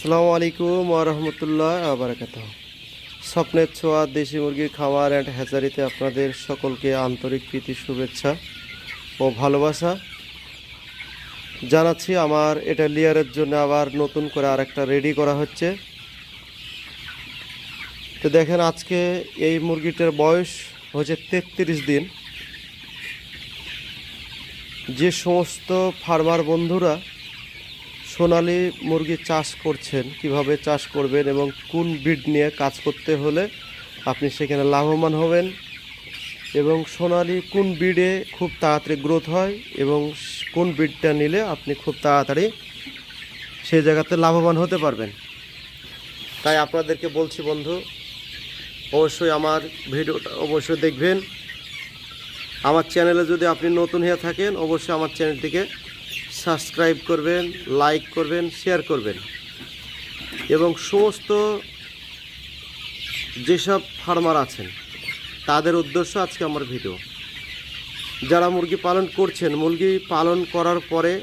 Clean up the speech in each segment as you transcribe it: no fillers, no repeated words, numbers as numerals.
আসসালামু আলাইকুম ওয়া রাহমাতুল্লাহি ওয়া বারাকাতুহু। স্বপ্নের ছোঁয়া দেশি মুরগির খামার অ্যান্ড হ্যাচারিতে আপনাদের সকলকে আন্তরিক প্রীতি শুভেচ্ছা ও ভালোবাসা জানাচ্ছি। আমার এটা লেয়ারের জন্য আবার নতুন করে আরেকটা রেডি করা হচ্ছে। তো দেখেন, আজকে এই মুরগিটার বয়স হচ্ছে 33 দিন। যে সমস্ত ফার্মার বন্ধুরা সোনালী মুরগি চাষ করছেন, কিভাবে চাষ করবেন এবং কোন ব্রিড নিয়ে কাজ করতে হলে আপনি সেখানে লাভবান হবেন, এবং সোনালী কোন ব্রিডে খুব তাড়াতাড়ি গ্রোথ হয় এবং কোন ব্রিডটা নিলে আপনি খুব তাড়াতাড়ি সেই জায়গাতে লাভবান হতে পারবেন, তাই আপনাদেরকে বলছি বন্ধু, অবশ্যই আমার ভিডিওটা অবশ্যই দেখবেন। আমার চ্যানেলে যদি আপনি নতুন হয়ে থাকেন, অবশ্যই আমার চ্যানেলটিকে সাবস্ক্রাইব করবেন, লাইক করবেন, শেয়ার করবেন। এবং সমস্ত যেসব ফার্মার আছেন তাদের উদ্দেশ্য আজকে আমার ভিডিও। যারা মুরগি পালন করছেন, মুরগি পালন করার পরে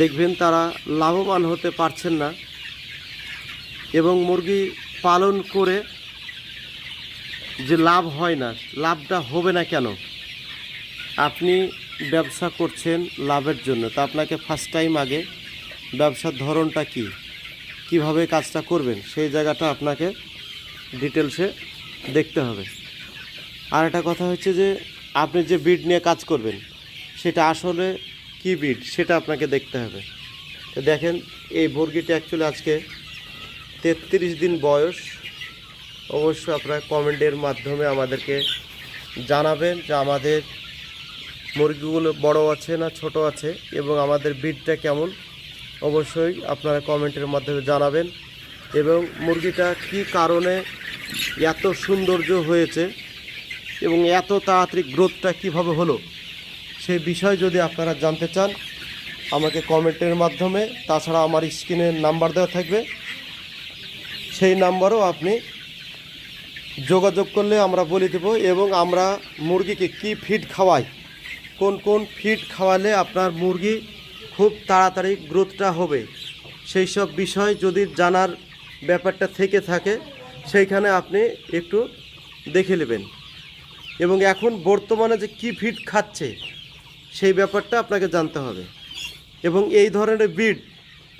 দেখবেন তারা লাভবান হতে পারছেন না, এবং মুরগি পালন করে যে লাভ হয় না, লাভটা হবে না কেন? আপনি ব্যবসা করছেন লাভের জন্য, তা আপনাকে ফার্স্ট টাইম আগে ব্যবসার ধরনটা কিভাবে কাজটা করবেন সেই জায়গাটা আপনাকে ডিটেলসে দেখতে হবে। আর একটা কথা হচ্ছে যে আপনি যে ব্রিড নিয়ে কাজ করবেন সেটা আসলে কি ব্রিড সেটা আপনাকে দেখতে হবে। তো দেখেন, এই মুরগিটা অ্যাকচুয়ালি আজকে 33 দিন বয়স। অবশ্যই আপনারা কমেন্টের মাধ্যমে আমাদেরকে জানাবেন যে আমাদের মুরগিগুলো বড় আছে না ছোট আছে এবং আমাদের ব্রিডটা কেমন। অবশ্যই আপনারা কমেন্টের মাধ্যমে জানাবেন, এবং মুরগিটা কি কারণে এত সৌন্দর্য হয়েছে এবং এত তাড়াতাড়ি গ্রোথটা কিভাবে হলো সেই বিষয় যদি আপনারা জানতে চান আমাকে কমেন্টের মাধ্যমে, তাছাড়া আমার স্ক্রিনে নাম্বার দেওয়া থাকবে, সেই নাম্বারও আপনি যোগাযোগ করলে আমরা বলে দেব। এবং আমরা মুরগিকে কি ফিড খাওয়াই, কোন কোন ফিড খাওয়ালে আপনার মুরগি খুব তাড়াতাড়ি গ্রোথটা হবে, সেই সব বিষয় যদি জানার ব্যাপারটা থেকে থাকে সেইখানে আপনি একটু দেখে নেবেন। এবং এখন বর্তমানে যে কি ফিড খাচ্ছে সেই ব্যাপারটা আপনাকে জানতে হবে, এবং এই ধরনের ব্রিড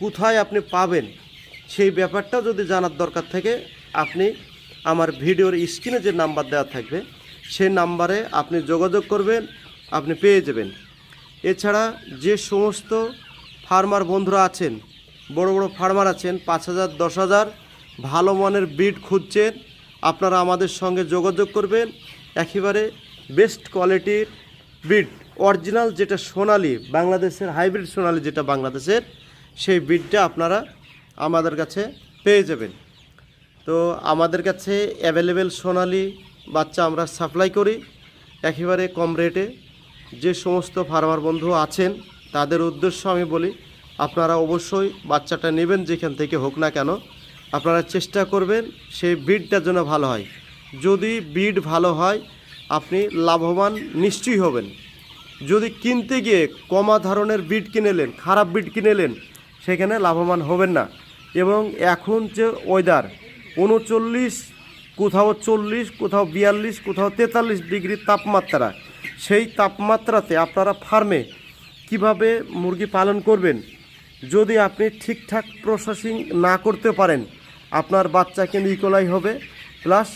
কোথায় আপনি পাবেন সেই ব্যাপারটা যদি জানার দরকার থাকে আপনি আমার ভিডিওর স্ক্রিনে যে নাম্বার দেওয়া থাকবে সেই নাম্বারে আপনি যোগাযোগ করবেন, আপনি পেয়ে যাবেন। এছাড়া যে সমস্ত ফার্মার বন্ধুরা আছেন, বড় বড় ফার্মার আছেন, 5,000 10,000 ভালো মানের ব্রিড খুঁজছেন, আপনারা আমাদের সঙ্গে যোগাযোগ করবেন। একেবারে বেস্ট কোয়ালিটির ব্রিড, অরিজিনাল যেটা সোনালী, বাংলাদেশের হাইব্রিড সোনালী যেটা বাংলাদেশের, সেই ব্রিডটা আপনারা আমাদের কাছে পেয়ে যাবেন। তো আমাদের কাছে অ্যাভেলেবেল সোনালী বাচ্চা আমরা সাপ্লাই করি একেবারে কম রেটে। যে সমস্ত ফার্মার বন্ধু আছেন তাদের উদ্দেশ্য আমি বলি, আপনারা অবশ্যই বাচ্চাটা নেবেন যেখান থেকে হোক না কেন, আপনারা চেষ্টা করবেন সেই ব্রিডটা যেন ভালো হয়। যদি ব্রিড ভালো হয় আপনি লাভবান নিশ্চয়ই হবেন। যদি কিনতে গিয়ে কমা ধরনের ব্রিড কিনেলেন, খারাপ ব্রিড কিনেলেন, সেখানে লাভবান হবেন না। এবং এখন যে ওয়েদার 39, কোথাও 40, কোথাও 42, কোথাও 43 ডিগ্রি তাপমাত্রা, সেই তাপমাত্রাতে আপনারা ফার্মে কিভাবে মুরগি পালন করবেন যদি আপনি ঠিকঠাক প্রসেসিং না করতে পারেন, আপনার বাচ্চা কিন্তু ইকোলাই হবে, প্লাস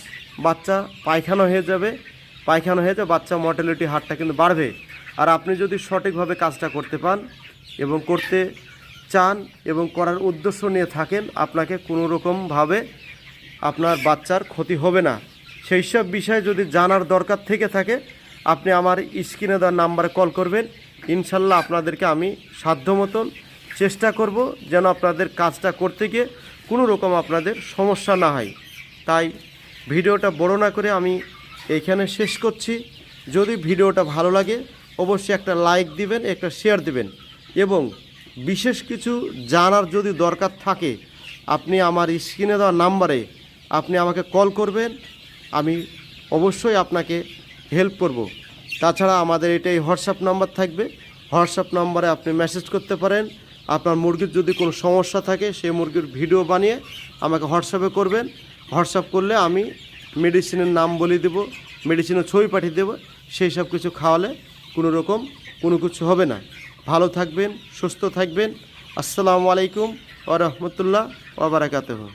বাচ্চা পায়খানা হয়ে যাবে, বাচ্চা মর্টালিটি হারটা কিন্তু বাড়বে। আর আপনি যদি সঠিকভাবে কাজটা করতে পান এবং করতে চান এবং করার উদ্দেশ্য নিয়ে থাকেন, আপনাকে কোনো রকমভাবে আপনার বাচ্চার ক্ষতি হবে না। সেই সব বিষয় যদি জানার দরকার থেকে থাকে আপনি আমার স্ক্রিনে দেওয়ার নাম্বারে কল করবেন। ইনশাল্লাহ আপনাদেরকে আমি সাধ্য মতন চেষ্টা করব যেন আপনাদের কাজটা করতে গিয়ে কোনো রকম আপনাদের সমস্যা না হয়। তাই ভিডিওটা বড় না করে আমি এইখানে শেষ করছি। যদি ভিডিওটা ভালো লাগে অবশ্যই একটা লাইক দিবেন, একটা শেয়ার দিবেন, এবং বিশেষ কিছু জানার যদি দরকার থাকে আপনি আমার স্ক্রিনে দেওয়া নাম্বারে আপনি আমাকে কল করবেন, আমি অবশ্যই আপনাকে হেল্প করব। তাছাড়া আমাদের এটাই হোয়াটসঅ্যাপ নাম্বার থাকবে, হোয়াটসঅ্যাপ নাম্বারে আপনি মেসেজ করতে পারেন, আপনার মুরগির যদি কোনো সমস্যা থাকে সেই মুরগির ভিডিও বানিয়ে আমাকে হোয়াটসঅ্যাপে করবেন। হোয়াটসঅ্যাপ করলে আমি মেডিসিনের নাম বলে দেবো, মেডিসিনের ছবি পাঠিয়ে দেবো। সেই সব কিছু খাওয়ালে কোনো কিছু হবে না। ভালো থাকবেন, সুস্থ থাকবেন। আসসালামু আলাইকুম ওয়া রাহমাতুল্লাহ ওয়া বারাকাতুহু।